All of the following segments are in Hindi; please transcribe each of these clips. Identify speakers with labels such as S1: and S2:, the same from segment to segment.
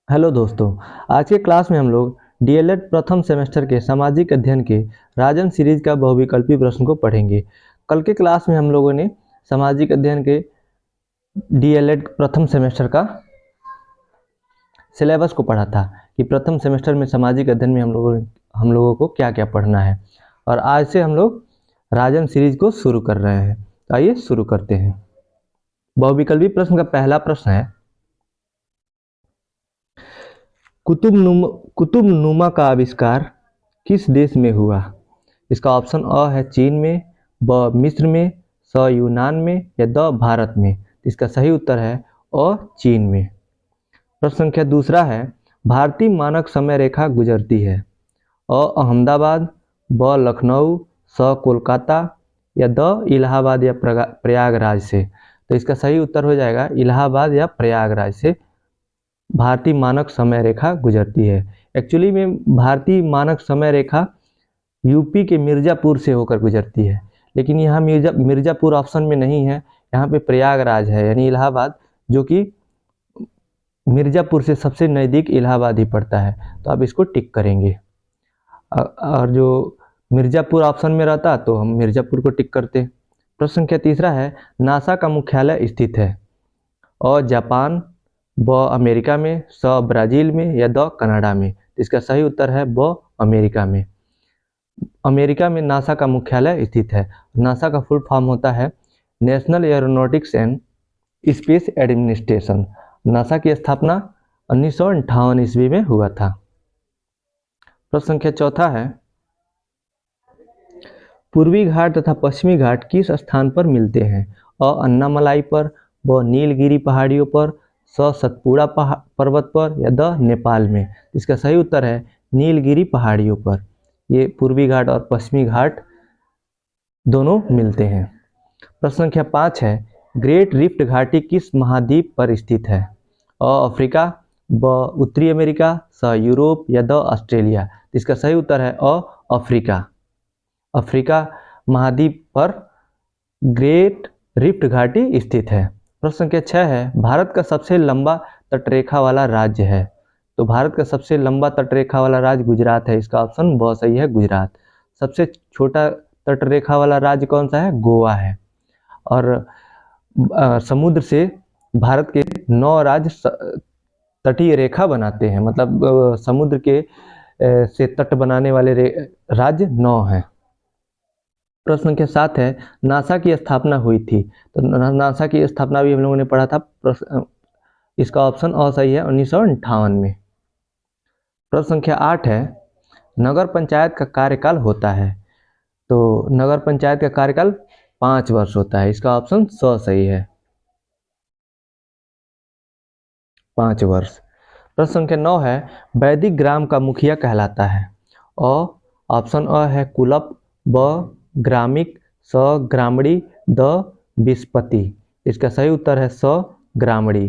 S1: हेलो दोस्तों। आज के क्लास में हम लोग डीएलएड प्रथम सेमेस्टर के सामाजिक अध्ययन के राजन सीरीज का बहुविकल्पी प्रश्न को पढ़ेंगे। कल के क्लास में हम लोगों ने सामाजिक अध्ययन के डीएलएड प्रथम सेमेस्टर का सिलेबस को पढ़ा था कि प्रथम सेमेस्टर में सामाजिक अध्ययन में हम लोगों को क्या क्या पढ़ना है, और आज से हम लोग राजन सीरीज को शुरू कर रहे हैं। तो आइए शुरू करते हैं। बहुविकल्पी प्रश्न का पहला प्रश्न है, कुतुब नुमा का आविष्कार किस देश में हुआ? इसका ऑप्शन अ है चीन में, ब मिस्र में, स यूनान में या द भारत में। इसका सही उत्तर है अ चीन में। प्रश्न संख्या दूसरा है, भारतीय मानक समय रेखा गुजरती है अ अहमदाबाद, ब लखनऊ, स कोलकाता या द इलाहाबाद या प्रयागराज से। तो इसका सही उत्तर हो जाएगा इलाहाबाद या प्रयागराज से भारतीय मानक समय रेखा गुजरती है। एक्चुअली में भारतीय मानक समय रेखा यूपी के मिर्ज़ापुर से होकर गुजरती है, लेकिन यहाँ मिर्ज़ापुर ऑप्शन में नहीं है, यहाँ पे प्रयागराज है यानी इलाहाबाद, जो कि मिर्ज़ापुर से सबसे नज़दीक इलाहाबाद ही पड़ता है। तो आप इसको टिक करेंगे, और जो मिर्ज़ापुर ऑप्शन में रहता तो हम मिर्ज़ापुर को टिक करते। प्रश्न संख्या तीसरा है, नासा का मुख्यालय स्थित है अ जापान, ब अमेरिका में, स ब्राज़ील में या द कनाडा में। इसका सही उत्तर है ब अमेरिका में। अमेरिका में नासा का मुख्यालय स्थित है। नासा का फुल फॉर्म होता है national aeronautics and space administration. NASA की स्थापना 1958 ईस्वी में हुआ था। प्रश्न संख्या चौथा है, पूर्वी घाट तथा पश्चिमी घाट किस स्थान पर मिलते हैं? अ अन्नामलाई पर, ब नीलगिरी पहाड़ियों पर, स सतपुड़ा पर्वत पर या द नेपाल में। इसका सही उत्तर है नीलगिरी पहाड़ियों पर। ये पूर्वी घाट और पश्चिमी घाट दोनों मिलते हैं। प्रश्न संख्या 5 है, ग्रेट रिफ्ट घाटी किस महाद्वीप पर स्थित है? अ अफ्रीका, ब उत्तरी अमेरिका, स यूरोप या द ऑस्ट्रेलिया। इसका सही उत्तर है अ अफ्रीका। अफ्रीका महाद्वीप पर ग्रेट रिफ्ट घाटी स्थित है। प्रश्न संख्या 6 है, भारत का सबसे लंबा तटरेखा वाला राज्य है? तो भारत का सबसे लंबा तटरेखा वाला राज्य गुजरात है। इसका ऑप्शन बहुत सही है, गुजरात। सबसे छोटा तटरेखा वाला राज्य कौन सा है? गोवा है। और समुद्र से भारत के 9 राज्य तटीय रेखा बनाते हैं, मतलब समुद्र के से तट बनाने वाले राज्य 9 हैं। प्रश्न संख्या 7 है, नासा की स्थापना हुई थी? तो नासा की स्थापना भी हम लोगों ने पढ़ा था। इसका ऑप्शन अ सही है, 1958 में। प्रश्न संख्या 8 है, नगर पंचायत का कार्यकाल होता है? तो नगर पंचायत का कार्यकाल 5 वर्ष होता है। इसका ऑप्शन स सही है, 5 वर्ष। प्रश्न संख्या 9 है, वैदिक ग्राम का मुखिया कहलाता है? अ ऑप्शन अ है कुलप, ब ग्रामिक, स ग्रामणी, द विस्पति। इसका सही उत्तर है स ग्रामणी।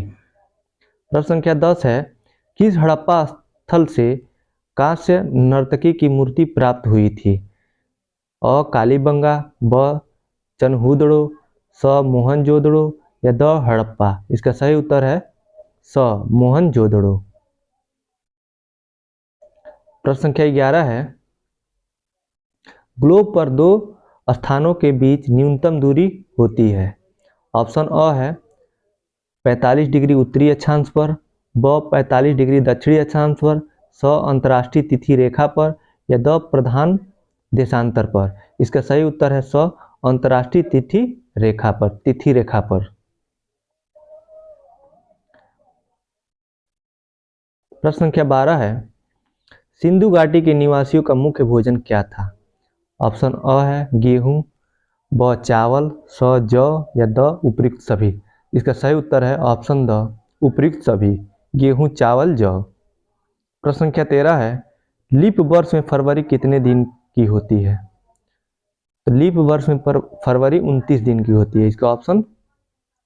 S1: प्रश्न संख्या 10 है, किस हड़प्पा स्थल से कांस्य नर्तकी की मूर्ति प्राप्त हुई थी? अ कालीबंगा, ब चनहुदड़ो, स मोहनजोदड़ो या द हड़प्पा। इसका सही उत्तर है स मोहनजोदड़ो। प्रश्न संख्या 11 है, ग्लोब पर 2 स्थानों के बीच न्यूनतम दूरी होती है? ऑप्शन अ है 45 डिग्री उत्तरी अक्षांश पर, ब 45 डिग्री दक्षिणी अक्षांश पर, स अंतर्राष्ट्रीय तिथि रेखा पर या द प्रधान देशांतर पर। इसका सही उत्तर है स अंतर्राष्ट्रीय तिथि रेखा पर। प्रश्न संख्या 12 है, सिंधु घाटी के निवासियों का मुख्य भोजन क्या था? ऑप्शन अ है गेहूं, ब चावल, स जौ या द उपयुक्त सभी। इसका सही उत्तर है ऑप्शन द उपयुक्त सभी, गेहूं, चावल, जौ। प्रश्न संख्या 13 है, लीप वर्ष में फरवरी कितने दिन की होती है? तो लीप वर्ष में फरवरी 29 दिन की होती है। इसका ऑप्शन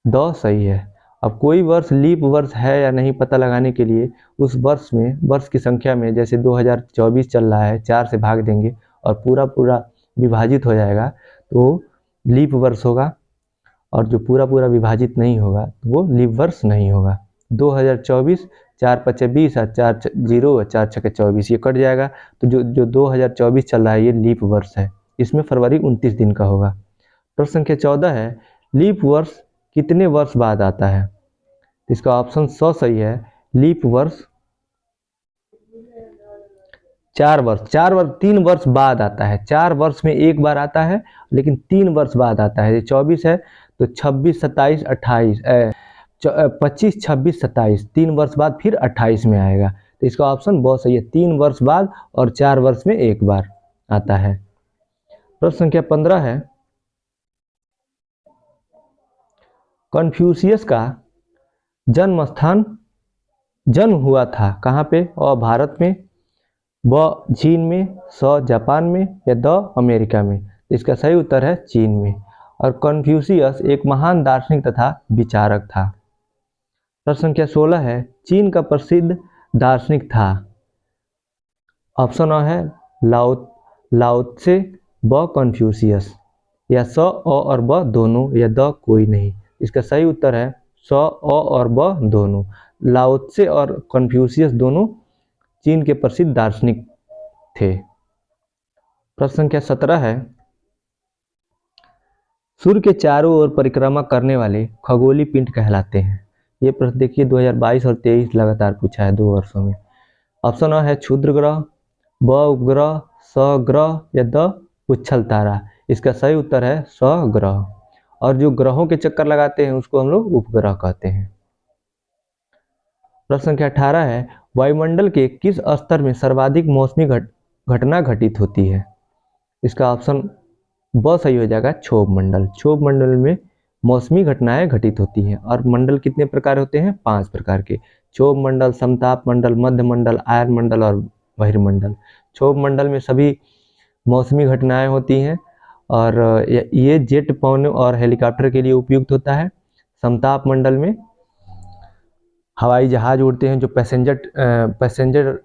S1: द सही है। अब कोई वर्ष लीप वर्ष है या नहीं पता लगाने के लिए उस वर्ष में, वर्ष की संख्या में, जैसे 2024 चल रहा है, 4 से भाग देंगे और पूरा पूरा विभाजित हो जाएगा तो लीप वर्ष होगा, और जो पूरा पूरा विभाजित नहीं होगा वो लीप वर्ष नहीं होगा। 2024 4 पचे 20 और 4 0 और 4 छके 24, ये कट जाएगा। तो जो 2024 चल रहा है ये लीप वर्ष है, इसमें फरवरी 29 दिन का होगा। प्रश्न संख्या 14 है, लीप वर्ष कितने वर्ष बाद आता है? इसका ऑप्शन 100 सही है। लीप वर्ष 4 वर्ष 3 वर्ष बाद आता है। 4 वर्ष में एक बार आता है, लेकिन 3 वर्ष बाद आता है। 24 है तो 26 27 28 25 26 27 3 वर्ष बाद फिर 28 में आएगा। तो इसका ऑप्शन बहुत सही है, 3 वर्ष बाद और 4 वर्ष में एक बार आता है। प्रश्न संख्या 15 है, कन्फ्यूशियस का जन्म हुआ था कहाँ पे? और भारत में, ब चीन में, स जापान में या द अमेरिका में? इसका सही उत्तर है चीन में। और कन्फ्यूशियस एक महान दार्शनिक तथा विचारक था। प्रश्न संख्या 16 है, चीन का प्रसिद्ध दार्शनिक था? ऑप्शन अ है लाओ त्से, ब कन्फ्यूशियस, या स अ और ब दोनों, या द कोई नहीं। इसका सही उत्तर है स अ और ब दोनों। लाओ त्से और कन्फ्यूशियस दोनों चीन के प्रसिद्ध दार्शनिक थे। प्रश्न संख्या 17 है, सूर्य के चारों ओर परिक्रमा करने वाले खगोलीय पिंड कहलाते हैं? ये प्रश्न देखिए 2022 और 23 लगातार पूछा है 2 वर्षों में। ऑप्शन अ है क्षुद्र ग्रह, ब उपग्रह, स ग्रह या द उच्छल तारा। इसका सही उत्तर है स ग्रह। और जो ग्रहों के चक्कर लगाते हैं उसको हम लोग उपग्रह कहते हैं। प्रश्न संख्या 18 है, वायुमंडल के किस स्तर में सर्वाधिक मौसमी घटना घटित होती है? इसका ऑप्शन ब सही हो जाएगा, क्षोभ मंडल। क्षोभ मंडल में मौसमी घटनाएं घटित होती हैं। और मंडल कितने प्रकार होते हैं? 5 प्रकार के, क्षोभ मंडल, समताप मंडल, मध्य मंडल, आयन मंडल और बहिर्मंडल। क्षोभ मंडल में सभी मौसमी घटनाएं होती हैं और ये जेट पवन और हेलीकॉप्टर के लिए उपयुक्त होता है। समताप मंडल में हवाई जहाज उड़ते हैं, जो पैसेंजर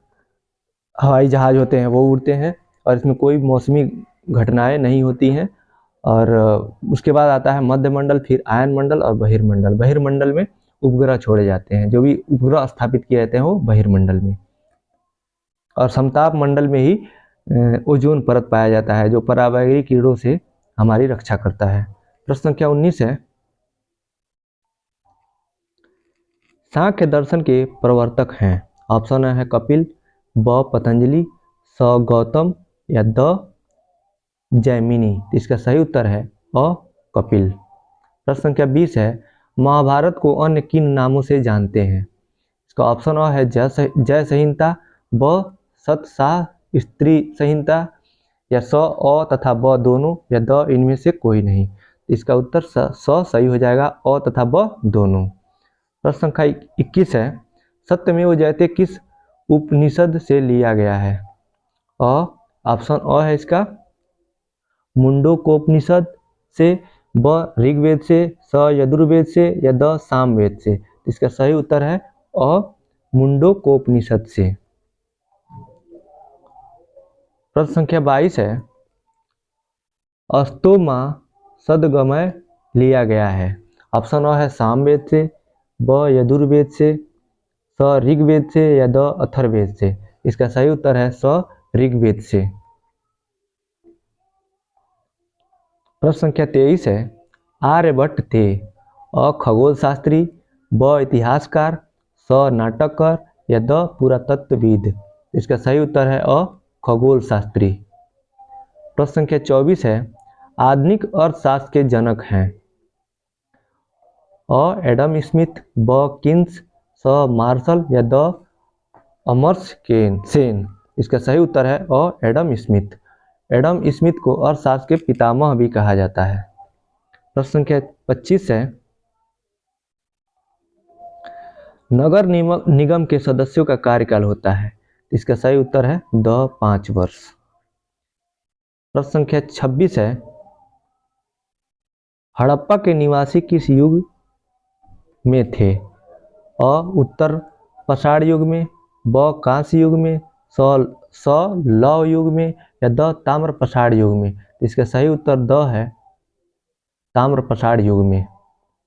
S1: हवाई जहाज होते हैं वो उड़ते हैं, और इसमें कोई मौसमी घटनाएं नहीं होती हैं। और उसके बाद आता है मध्य मंडल, फिर आयन मंडल और बहिर्मंडल। बहिर्मंडल में उपग्रह छोड़े जाते हैं, जो भी उपग्रह स्थापित किए जाते हैं वो बहिर्मंडल में। और समताप मंडल में ही ओजोन परत पाया जाता है, जो पराबैंगनी किरणों से हमारी रक्षा करता है। प्रश्न संख्या 19 है, सांख्य दर्शन के प्रवर्तक हैं? ऑप्शन है कपिल, ब पतंजलि, स गौतम या द जैमिनी। इसका सही उत्तर है अ कपिल। प्रश्न संख्या 20 है, महाभारत को अन्य किन नामों से जानते हैं? इसका ऑप्शन अ है जय संहिता, ब सतशाह स्त्री संहिता, या स अ तथा ब दोनों, या द इनमें से कोई नहीं। इसका उत्तर स सही हो जाएगा, अ तथा ब दोनों। प्रश्न संख्या 21 है, सत्यमेव जयते किस उपनिषद से लिया गया है? ऑप्शन अ है इसका मुंडकोपनिषद से, ब ऋग्वेद से, स यजुर्वेद से या द सामवेद से। इसका सही उत्तर है अ मुंडकोपनिषद से। प्रश्न संख्या 22 है, अस्तोमा सदगमय लिया गया है? ऑप्शन अ है सामवेद से, ब यजुर्वेद से, स ऋग्वेद से या द अथर्ववेद से। इसका सही उत्तर है स ऋग्वेद से। प्रश्न संख्या 23 है, आर्यभट्ट थे? अ खगोल शास्त्री, ब इतिहासकार, स नाटककार या द पुरातत्वविद। इसका सही उत्तर है अ खगोल शास्त्री। प्रश्न संख्या 24 है, आधुनिक अर्थशास्त्र के जनक हैं? अ एडम स्मिथ, ब किन्स, स मार्शल या द अमर्त्य सेन। इसका सही उत्तर है अ एडम स्मिथ। एडम स्मिथ को अर्थशास्त्र के पितामह भी कहा जाता है। प्रश्न संख्या 25 है, नगर निगम के सदस्यों का कार्यकाल होता है? इसका सही उत्तर है द 5 वर्ष। प्रश्न संख्या 26 है, हड़प्पा के निवासी किस युग में थे? अ उत्तर पाषाण युग में, ब कांस्य युग में, स लौह युग में या द ताम्र पाषाण युग में। इसका सही उत्तर द है ताम्र पाषाण युग में।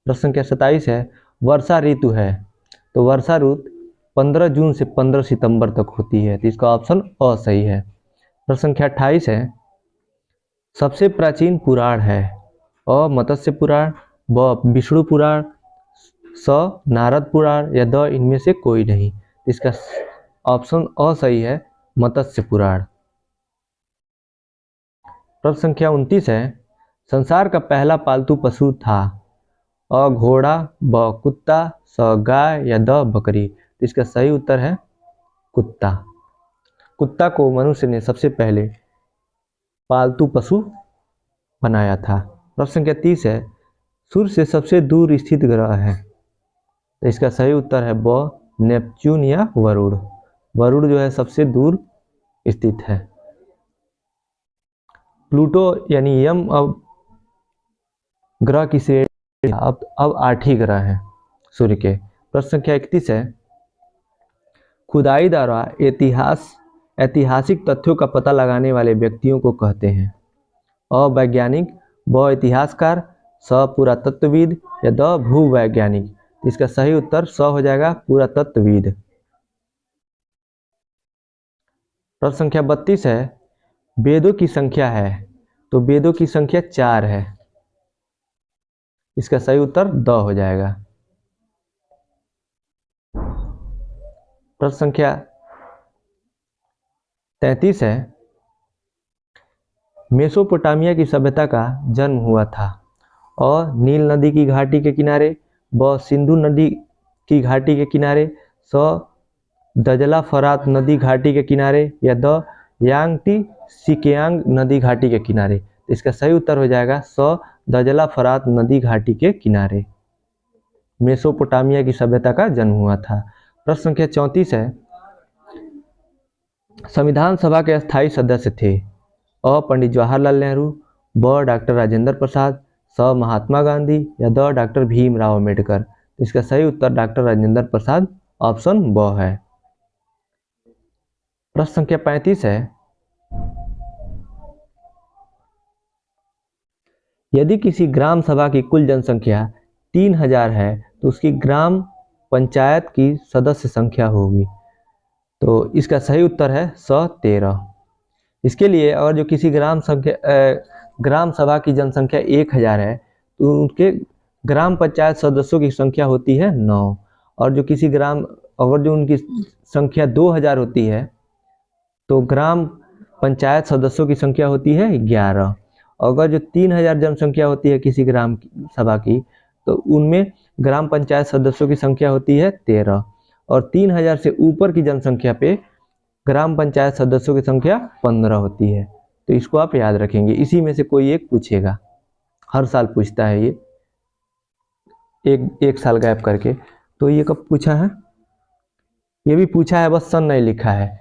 S1: प्रश्न संख्या 27 है, वर्षा ऋतु है? तो वर्षा ऋतु 15 जून से 15 सितंबर तक होती है, तो इसका ऑप्शन अ सही है। प्रश्न संख्या 28 है, सबसे प्राचीन पुराण है? अ मत्स्य पुराण, ब विष्णु पुराण, स नारद पुराण या द इनमें से कोई नहीं। इसका ऑप्शन अ सही है, मत्स्य पुराण। प्रश्न संख्या 29 है, संसार का पहला पालतू पशु था? अ घोड़ा, ब कुत्ता, स गाय या द बकरी। इसका सही उत्तर है कुत्ता। कुत्ता को मनुष्य ने सबसे पहले पालतू पशु बनाया था। प्रश्न संख्या 30 है, सूर्य से सबसे दूर स्थित ग्रह है? तो इसका सही उत्तर है ब नेपच्यून या वरुण। वरुण जो है सबसे दूर स्थित है। प्लूटो यानी यम अब ग्रह की श्रेणी अब 8 ही ग्रह हैं सूर्य के। प्रश्न संख्या 31 है, खुदाई द्वारा ऐतिहासिक तथ्यों का पता लगाने वाले व्यक्तियों को कहते हैं? अ वैज्ञानिक, ब इतिहासकार, स पुरातत्वविद या द भूवैज्ञानिक। इसका सही उत्तर स हो जाएगा, पुरातत्वविद। प्रश्न संख्या 32 है, वेदों की संख्या है? तो वेदों की संख्या 4 है। इसका सही उत्तर द हो जाएगा। प्रश्न संख्या 33 है, मेसोपोटामिया की सभ्यता का जन्म हुआ था? अ नील नदी की घाटी के किनारे, ब सिंधु नदी की घाटी के किनारे, स दजला फरात नदी घाटी के किनारे या द यांगटी सिकियांग नदी घाटी के किनारे। इसका सही उत्तर हो जाएगा स दजला फरात नदी घाटी के किनारे मेसोपोटामिया की सभ्यता का जन्म हुआ था। प्रश्न संख्या 34 है, संविधान सभा के स्थायी सदस्य थे? अ पंडित जवाहरलाल नेहरू, ब डॉक्टर राजेंद्र प्रसाद, स महात्मा गांधी या द डॉक्टर भीमराव अम्बेडकर। इसका सही उत्तर डॉक्टर राजेंद्र प्रसाद, ऑप्शन ब है। प्रश्न संख्या 35 है, यदि किसी ग्राम सभा की कुल जनसंख्या 3000 है तो उसकी ग्राम पंचायत की सदस्य संख्या होगी? तो इसका सही उत्तर है 13। इसके लिए और जो किसी ग्राम सभा की जनसंख्या 1000 है तो उनके ग्राम पंचायत सदस्यों की संख्या होती है 9। और जो किसी अगर जो उनकी संख्या 2000 होती है तो ग्राम पंचायत सदस्यों की संख्या होती है 11। अगर जो 3000 जनसंख्या होती है किसी ग्राम सभा की तो उनमें ग्राम पंचायत सदस्यों की संख्या होती है 13। और 3000 से ऊपर की जनसंख्या पे ग्राम पंचायत सदस्यों की संख्या 15 होती है। तो इसको आप याद रखेंगे, इसी में से कोई एक पूछेगा, हर साल पूछता है ये, एक साल गैप करके। तो ये कब पूछा है? ये भी पूछा है, बस सन नहीं लिखा है।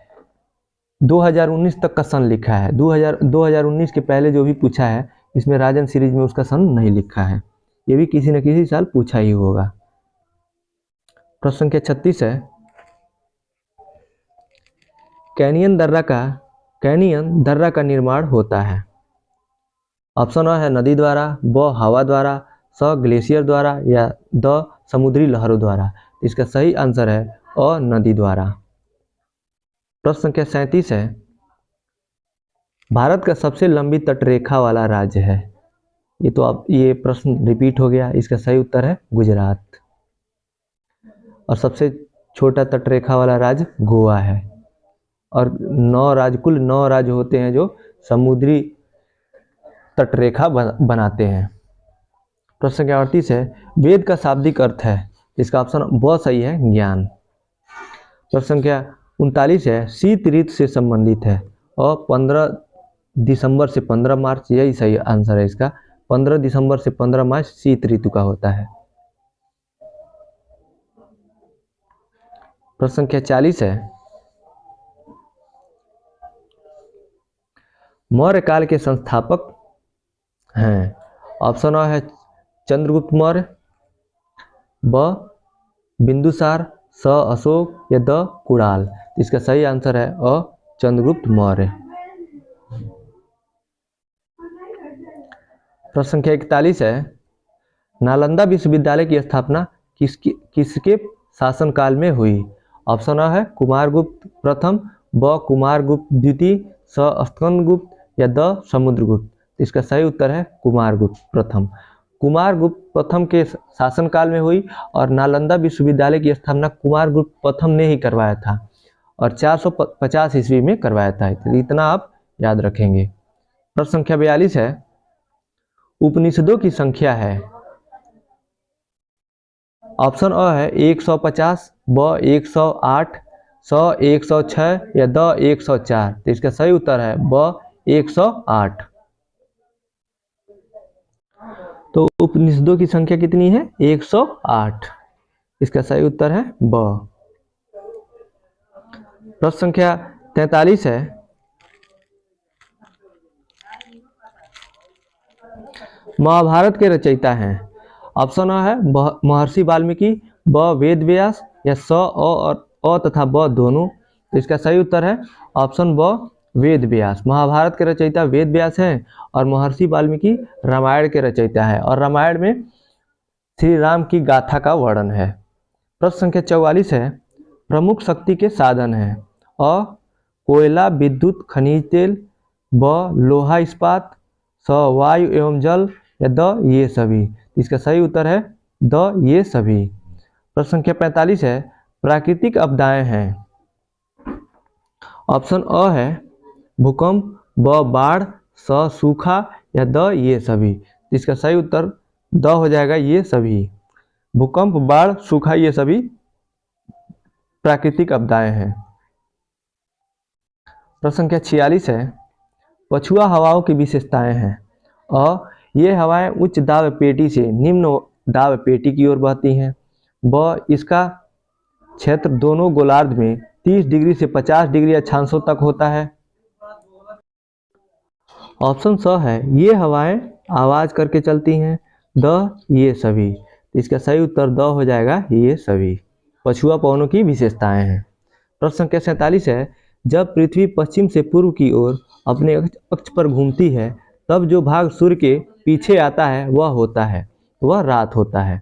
S1: 2019 तक का सन लिखा है। 2019 के पहले जो भी पूछा है इसमें राजन सीरीज में उसका सन नहीं लिखा है। ये भी किसी न किसी साल पूछा ही होगा। प्रश्न संख्या 36 है, कैनियन दर्रा का निर्माण होता है? ऑप्शन अ है नदी द्वारा, ब हवा द्वारा, स ग्लेशियर द्वारा या द समुद्री लहरों द्वारा। इसका सही आंसर है अ नदी द्वारा। प्रश्न संख्या 37 है, भारत का सबसे लंबी तटरेखा वाला राज्य है? ये प्रश्न रिपीट हो गया। इसका सही उत्तर है गुजरात। और सबसे छोटा तटरेखा वाला राज्य गोवा है। और कुल 9 राज्य होते हैं जो समुद्री तटरेखा बनाते हैं। प्रश्न संख्या 38 है, वेद का शाब्दिक अर्थ है? इसका ऑप्शन बहुत सही है, ज्ञान। प्रश्न संख्या 39 है, शीत ऋतु से संबंधित है? और 15 दिसंबर से 15 मार्च, यही सही आंसर है इसका। 15 दिसंबर से 15 मार्च शीत ऋतु का होता है। प्रश्न संख्या 40 है, मौर्य काल के संस्थापक हैं? ऑप्शन अ है चंद्रगुप्त मौर्य, ब बिंदुसार, स अशोक या द कुणाल। इसका सही आंसर है अ चंद्रगुप्त मौर्य। प्रश्न संख्या 41 है, नालंदा विश्वविद्यालय की स्थापना किसके शासनकाल में हुई? ऑप्शन अ है कुमारगुप्त प्रथम, ब कुमारगुप्त द्वितीय, स स्कंदगुप्त या द समुद्रगुप्त। इसका सही उत्तर है कुमारगुप्त प्रथम। कुमारगुप्त प्रथम के शासनकाल में हुई और नालंदा विश्वविद्यालय की स्थापना कुमारगुप्त प्रथम ने ही करवाया था और 450 ईस्वी में करवाया था। तो इतना आप याद रखेंगे। प्रश्न संख्या 42 है, उपनिषदों की संख्या है। ऑप्शन अ है 150, ब 108, स 106 या द 104। तो इसका सही उत्तर है ब 108। तो उपनिषदों की संख्या कितनी है? 108। इसका सही उत्तर है ब। प्रश्न संख्या 43 है, महाभारत के रचयिता हैं। ऑप्शन अ है महर्षि वाल्मीकि, ब वेद व्यास या स और अ तथा ब दोनों। तो इसका सही उत्तर है ऑप्शन ब वेद व्यास। महाभारत के रचयिता वेद व्यास हैं और महर्षि वाल्मीकि रामायण के रचयिता है और रामायण में श्री राम की गाथा का वर्णन है। प्रश्न संख्या 44 है, प्रमुख शक्ति के साधन हैं। अ कोयला, विद्युत, खनिज तेल, ब लोहा इस्पात, स वायु एवं जल या द ये सभी। इसका सही उत्तर है द ये सभी। प्रश्न संख्या 45 है, प्राकृतिक आपदाएं हैं। ऑप्शन अ है भूकंप, ब बाढ़, स सूखा या द ये सभी। इसका सही उत्तर द हो जाएगा ये सभी। भूकंप, बाढ़, सूखा ये सभी प्राकृतिक आपदाएं हैं। प्रश्न संख्या 46 है, पछुआ हवाओं की विशेषताएं हैं। अ ये हवाएं उच्च दाब पेटी से निम्न दाब पेटी की ओर बहती हैं। ब इसका क्षेत्र दोनों गोलार्ध में 30 डिग्री से 50 डिग्री अक्षांशों तक होता है। ऑप्शन स है ये हवाएं आवाज करके चलती हैं। द ये सभी। इसका सही उत्तर द हो जाएगा ये सभी। पछुआ पवनों की विशेषताएं हैं। प्रश्न संख्या 47 है, जब पृथ्वी पश्चिम से पूर्व की ओर अपने अक्ष पर घूमती है तब जो भाग सूर्य के पीछे आता है वह रात होता है।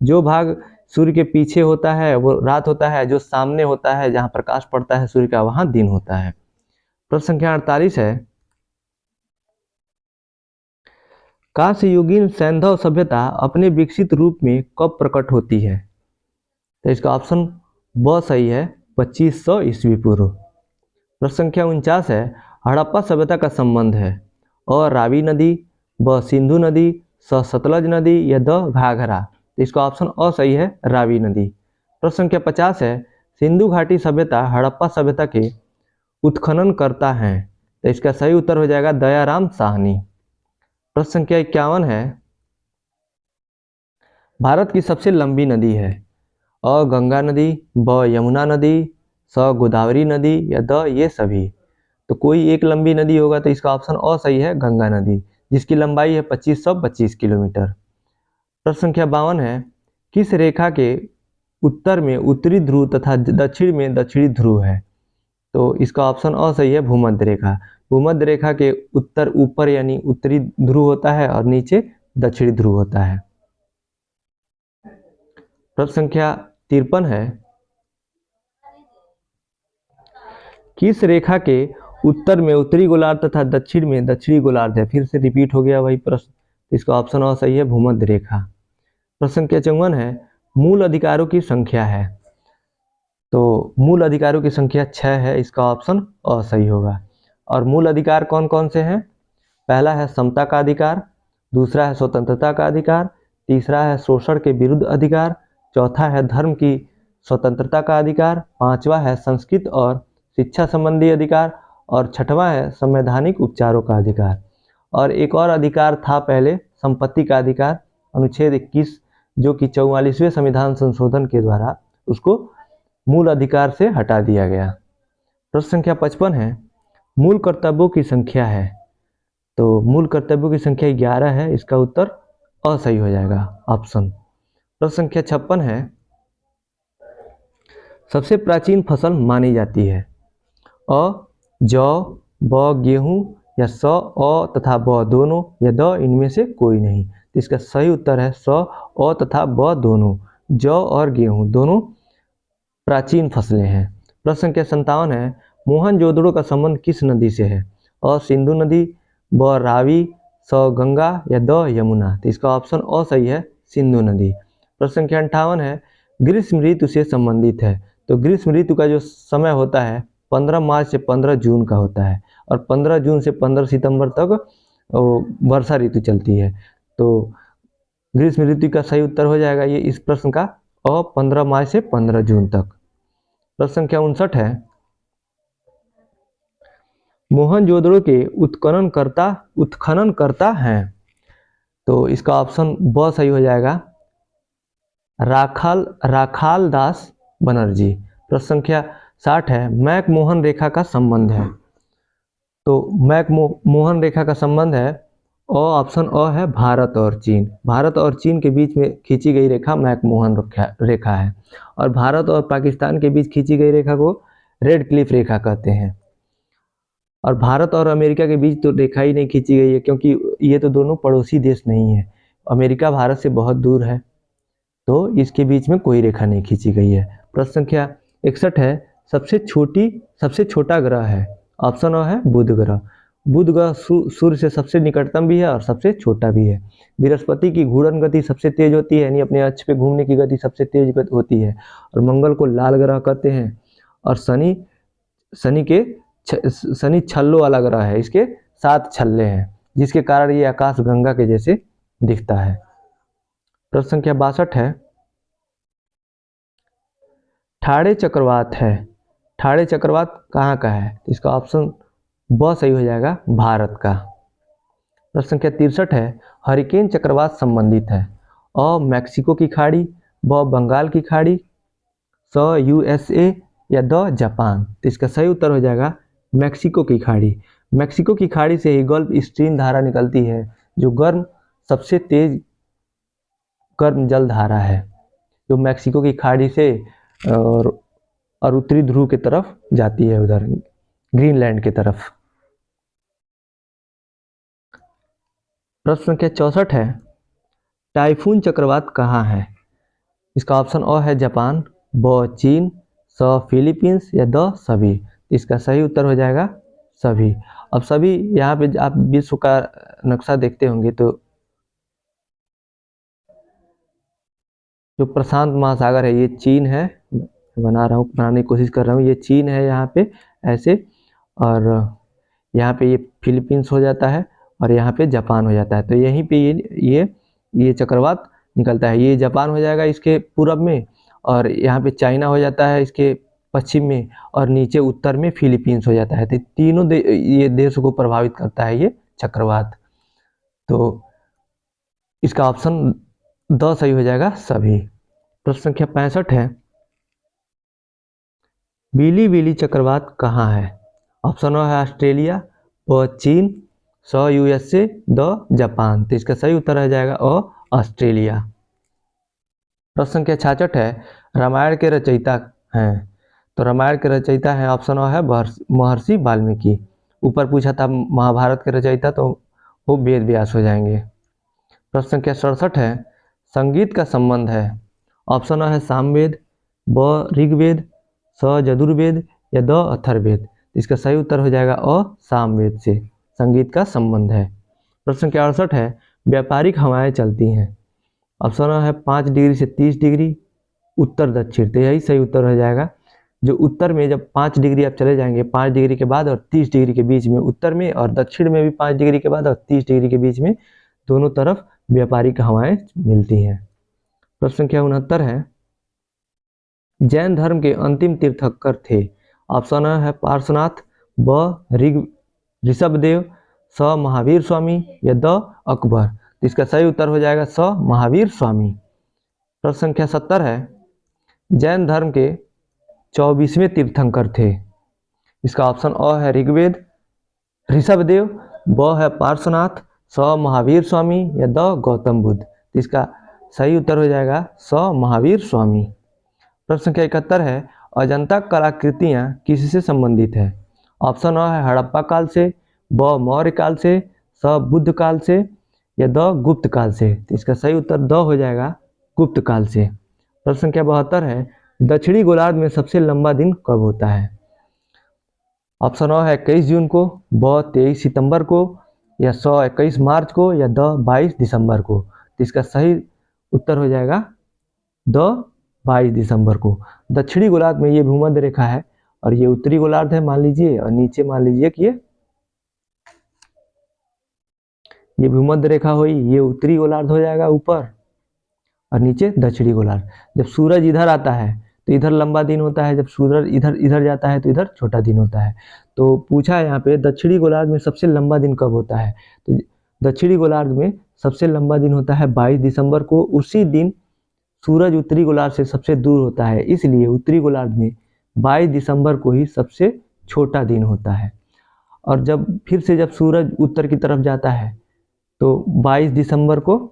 S1: जो भाग सूर्य के पीछे होता है वो रात होता है, जो सामने होता है जहां प्रकाश पड़ता है सूर्य का वहां दिन होता है। प्रश्न संख्या 48 है, कांस्य युगीन सैंधव सभ्यता अपने विकसित रूप में कब प्रकट होती है? तो इसका ऑप्शन ब सही है 2500 ईस्वी पूर्व। प्रश्न संख्या 49 है, हड़प्पा सभ्यता का संबंध है। अ रावी नदी, ब सिंधु नदी, स सतलज नदी या द घाघरा। तो इसका ऑप्शन अ सही है रावी नदी। प्रश्न संख्या 50 है, सिंधु घाटी सभ्यता हड़प्पा सभ्यता के उत्खनन करता है। तो इसका सही उत्तर हो जाएगा दयाराम साहनी। प्रश्न संख्या 51 है, भारत की सबसे लंबी नदी है। अ गंगा नदी, ब यमुना नदी, स गोदावरी नदी या द ये सभी। तो कोई एक लंबी नदी होगा तो इसका ऑप्शन अ सही है गंगा नदी, जिसकी लंबाई है 2525 किलोमीटर। प्रश्न संख्या 52 है, किस रेखा के उत्तर में उत्तरी ध्रुव तथा दक्षिण में दक्षिणी ध्रुव है? तो इसका ऑप्शन अ सही है भूमध्य रेखा। भूमध्य रेखा के उत्तर ऊपर यानी उत्तरी ध्रुव होता है और नीचे दक्षिणी ध्रुव होता है। प्रश्न संख्या 53 है, किस रेखा के उत्तर में उत्तरी गोलार्ध तथा दक्षिण में दक्षिणी गोलार्ध है? फिर से रिपीट हो गया वही प्रश्न। इसका ऑप्शन अ सही है भूमध्य रेखा। प्रश्न संख्या 54 है, मूल अधिकारों की संख्या है। तो मूल अधिकारों की संख्या 6 है, इसका ऑप्शन अ सही होगा। और मूल अधिकार कौन कौन से हैं? पहला है समता का अधिकार, दूसरा है स्वतंत्रता का अधिकार, तीसरा है शोषण के विरुद्ध अधिकार, चौथा है धर्म की स्वतंत्रता का अधिकार, पांचवा है संस्कृत और शिक्षा संबंधी अधिकार और छठवां है संवैधानिक उपचारों का अधिकार। और एक और अधिकार था पहले, संपत्ति का अधिकार, अनुच्छेद 21 जो कि 44वें संविधान संशोधन के द्वारा उसको मूल अधिकार से हटा दिया गया। प्रश्न संख्या 55 है, मूल कर्तव्यों की संख्या है। तो मूल कर्तव्यों की संख्या 11 है, इसका उत्तर अ सही हो जाएगा ऑप्शन। प्रश्न संख्या 56 है, सबसे प्राचीन फसल मानी जाती है। अ जौ, ब गेहूं या स अ तथा ब दोनों या द इनमें से कोई नहीं। तो इसका सही उत्तर है स अ तथा ब दोनों। जौ और गेहूं दोनों प्राचीन फसलें हैं। प्रश्न संख्या 57 है, मोहनजोदड़ो का संबंध किस नदी से है? अ सिंधु नदी, ब रावी, स गंगा या द यमुना। तो इसका ऑप्शन अ सही है, सिंधु नदी। प्रश्न संख्या 58 है, ग्रीष्म ऋतु से संबंधित है। तो ग्रीष्म ऋतु का जो समय होता है 15 मार्च से 15 जून का होता है और 15 जून से 15 सितंबर तक वर्षा ऋतु चलती है। तो ग्रीष्म ऋतु का सही उत्तर हो जाएगा ये इस प्रश्न का अ 15 मार्च से 15 जून तक। प्रश्न संख्या 59 है, मोहनजोदड़ो के उत्खननकर्ता हैं। तो इसका ऑप्शन ब सही हो जाएगा, राखाल दास बनर्जी। प्रश्न संख्या 60 है, मैक-मोहन रेखा का संबंध है। तो मैक-मोहन रेखा का संबंध है ऑप्शन अ है भारत और चीन। भारत और चीन के बीच में खींची गई रेखा मैक-मोहन रेखा है और भारत और पाकिस्तान के बीच खींची गई रेखा को रेड क्लिफ रेखा कहते हैं। और भारत और अमेरिका के बीच तो रेखा ही नहीं खींची गई है क्योंकि ये तो दोनों पड़ोसी देश नहीं है। अमेरिका भारत से बहुत दूर है तो इसके बीच में कोई रेखा नहीं खींची गई है। प्रश्न संख्या 61 है, सबसे छोटा ग्रह है। ऑप्शन अ है बुध ग्रह। बुध ग्रह सूर्य से सबसे निकटतम भी है और सबसे छोटा भी है। बृहस्पति की घूर्णन गति सबसे तेज होती है, यानी अपने अक्ष पे घूमने की गति सबसे तेज होती है। और मंगल को लाल ग्रह कहते हैं। और शनि छल्लों वाला ग्रह है, इसके 7 छल्ले हैं जिसके कारण ये आकाश गंगा के जैसे दिखता है। प्रश्न संख्या 62 है, ठाड़े चक्रवात है। ठाड़े चक्रवात कहाँ का है? इसका ऑप्शन ब सही हो जाएगा, भारत का। प्रश्न संख्या 63 है, हरिकेन चक्रवात संबंधित है। अ मैक्सिको की खाड़ी, ब बंगाल की खाड़ी, स यूएसए या द जापान। तो इसका सही उत्तर हो जाएगा मैक्सिको की खाड़ी। मैक्सिको की खाड़ी से ही गल्फ स्ट्रीम धारा निकलती है जो सबसे तेज गर्म जल धारा है, जो मैक्सिको की खाड़ी से और उत्तरी ध्रुव की तरफ जाती है, उधर ग्रीनलैंड की तरफ। प्रश्न संख्या 64 है, टाइफून चक्रवात कहाँ है? इसका ऑप्शन अ है जापान, ब चीन, स फिलीपींस या द सभी। इसका सही उत्तर हो जाएगा सभी। अब सभी यहाँ पे आप विश्व का नक्शा देखते होंगे तो जो प्रशांत महासागर है ये चीन है, बनाने की कोशिश कर रहा हूँ, ये चीन है यहाँ पे ऐसे, और यहाँ पे ये फिलीपींस हो जाता है और यहाँ पे जापान हो जाता है। तो यहीं पे ये चक्रवात निकलता है, ये जापान हो जाएगा इसके पूरब में, और यहाँ पे चाइना हो जाता है इसके पश्चिम में, और नीचे उत्तर में फिलीपींस हो जाता है। तो तीनों ये देशों को प्रभावित करता है ये चक्रवात। तो इसका ऑप्शन द सही हो जाएगा सभी। प्रश्न संख्या 65 है, बीली बीली चक्रवात कहाँ है? ऑप्शन अ है ऑस्ट्रेलिया, ब चीन, स यूएसए, द जापान। तो इसका सही उत्तर हो जाएगा ऑस्ट्रेलिया। प्रश्न संख्या 66 है, रामायण के रचयिता हैं। तो रामायण के रचयिता हैं, ऑप्शन अ है महर्षि वाल्मीकि। ऊपर पूछा था महाभारत के रचयिता, तो वो वेद व्यास हो जाएंगे। प्रश्न संख्या 67 है, संगीत का संबंध है। ऑप्शन अ है सामवेद, ब ऋग्वेद, स यजुर्वेद या द अथर्ववेद। इसका सही उत्तर हो जाएगा सामवेद से संगीत का संबंध है। प्रश्न संख्या 68 है, व्यापारिक हवाएं चलती हैं। ऑप्शन है 5 डिग्री से 30 डिग्री उत्तर दक्षिण। तो यही सही उत्तर हो जाएगा। जो उत्तर में जब 5 डिग्री आप चले जाएंगे, 5 डिग्री के बाद और 30 डिग्री के बीच में उत्तर में, और दक्षिण में भी 5 डिग्री के बाद और 30 डिग्री के बीच में दोनों तरफ व्यापारिक हवाएं मिलती हैं। प्रश्न संख्या 69 है, जैन धर्म के अंतिम तीर्थंकर थे। ऑप्शन है पार्श्वनाथ, ब ऋषभदेव, स महावीर स्वामी या द अकबर। इसका सही उत्तर हो जाएगा स महावीर स्वामी। प्रश्न संख्या 70 है, जैन धर्म के 24वें तीर्थंकर थे। इसका ऑप्शन अ है ऋग्वेद, ऋषभदेव, ब है पार्श्वनाथ, स महावीर स्वामी या द गौतम बुद्ध। इसका सही उत्तर हो जाएगा स महावीर स्वामी। प्रश्न संख्या 71 है, अजंता कलाकृतियाँ किससे संबंधित है? ऑप्शन अ है हड़प्पा काल से, ब मौर्य काल से, स बुद्ध काल से या द गुप्त काल से। तो इसका सही उत्तर द हो जाएगा गुप्त काल से। प्रश्न संख्या 72 है, दक्षिणी गोलार्ध में सबसे लंबा दिन कब होता है? ऑप्शन अ है 21 जून को, ब 23 सितंबर को, या 21 मार्च को, या द 22 दिसंबर को। तो इसका सही उत्तर हो जाएगा द 22 दिसंबर को। दक्षिणी गोलार्ध में ये भूमध्य रेखा है और ये उत्तरी गोलार्ध है मान लीजिए, और नीचे मान लीजिए कि ये भूमध्य रेखा हुई, ये उत्तरी गोलार्ध हो जाएगा ऊपर, और नीचे दक्षिणी गोलार्ध। जब सूरज इधर आता है तो इधर लंबा दिन होता है, जब सूरज इधर जाता है तो इधर छोटा दिन होता है। तो पूछा है यहाँ पे दक्षिणी गोलार्ध में सबसे लंबा दिन कब होता है? तो दक्षिणी गोलार्ध में सबसे लंबा दिन होता है 22 दिसंबर को। उसी दिन सूरज उत्तरी गोलार्ध से सबसे दूर होता है, इसलिए उत्तरी गोलार्ध में 22 दिसंबर को ही सबसे छोटा दिन होता है। और जब फिर से जब सूरज उत्तर की तरफ जाता है तो 22 दिसंबर को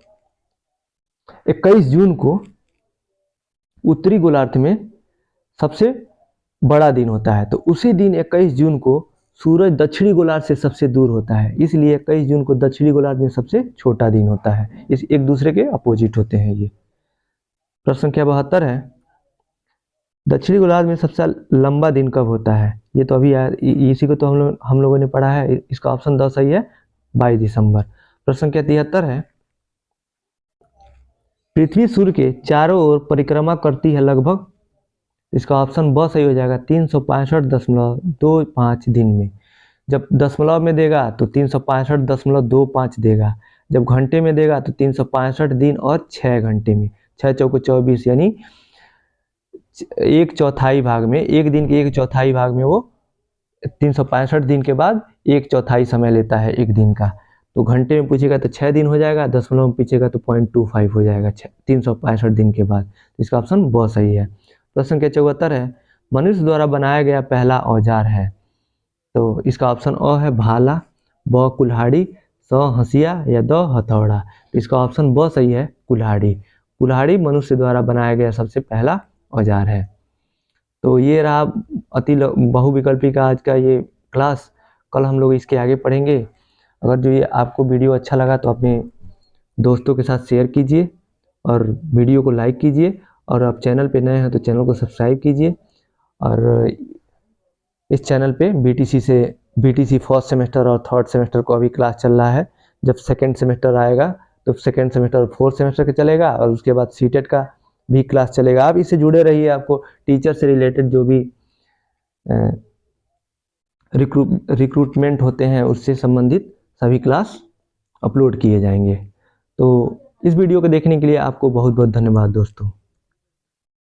S1: 21 जून को उत्तरी गोलार्ध में सबसे बड़ा दिन होता है। तो उसी दिन 21 जून को सूरज दक्षिणी गोलार्ध से सबसे दूर होता है, इसलिए 21 जून को दक्षिणी गोलार्ध में सबसे छोटा दिन होता है। इस एक दूसरे के अपोजिट होते हैं ये। प्रश्न संख्या 72 है, दक्षिणी गोलार्ध में सबसे लंबा दिन कब होता है? ये तो अभी इसी को तो हम लोगों ने पढ़ा है। इसका ऑप्शन 10 सही है, 22 दिसंबर। प्रश्न संख्या 73 है, पृथ्वी सूर्य के चारों ओर परिक्रमा करती है लगभग, इसका ऑप्शन ब सही हो जाएगा 365.25 दिन में। जब दशमलव में देगा तो 365.25 देगा, जब घंटे में देगा तो 365 दिन और 6 घंटे में। 6 चौको 24 यानी 1/4 भाग में, एक दिन के 1/4 भाग में वो 365 दिन के बाद 1/4 समय लेता है एक दिन का। तो घंटे में पूछेगा तो 6 दिन हो जाएगा, दशमलव में पूछेगा तो 0.25 हो जाएगा 365 दिन के बाद। इसका ऑप्शन ब सही है। प्रश्न संख्या 74 है, मनुष्य द्वारा बनाया गया पहला औजार है? तो इसका ऑप्शन अ है भाला, ब कुल्हाड़ी, स हंसिया, या द हथौड़ा। तो इसका ऑप्शन ब सही है, कुल्हाड़ी। कुल्हाड़ी मनुष्य द्वारा बनाया गया सबसे पहला औजार है। तो ये रहा अति बहुविकल्पी का आज का ये क्लास। कल हम लोग इसके आगे पढ़ेंगे। अगर जो ये आपको वीडियो अच्छा लगा तो अपने दोस्तों के साथ शेयर कीजिए और वीडियो को लाइक कीजिए, और आप चैनल पे नए हैं तो चैनल को सब्सक्राइब कीजिए। और इस चैनल पे बीटीसी फर्स्ट सेमेस्टर और थर्ड सेमेस्टर को अभी क्लास चल रहा है। जब सेकेंड सेमेस्टर आएगा तो सेकेंड सेमेस्टर और फोर्थ सेमेस्टर का चलेगा, और उसके बाद सीटेट का भी क्लास चलेगा। आप इससे जुड़े रहिए, आपको टीचर से रिलेटेड जो भी रिक्रूटमेंट होते हैं उससे संबंधित सभी क्लास अपलोड किए जाएंगे। तो इस वीडियो को देखने के लिए आपको बहुत बहुत धन्यवाद दोस्तों।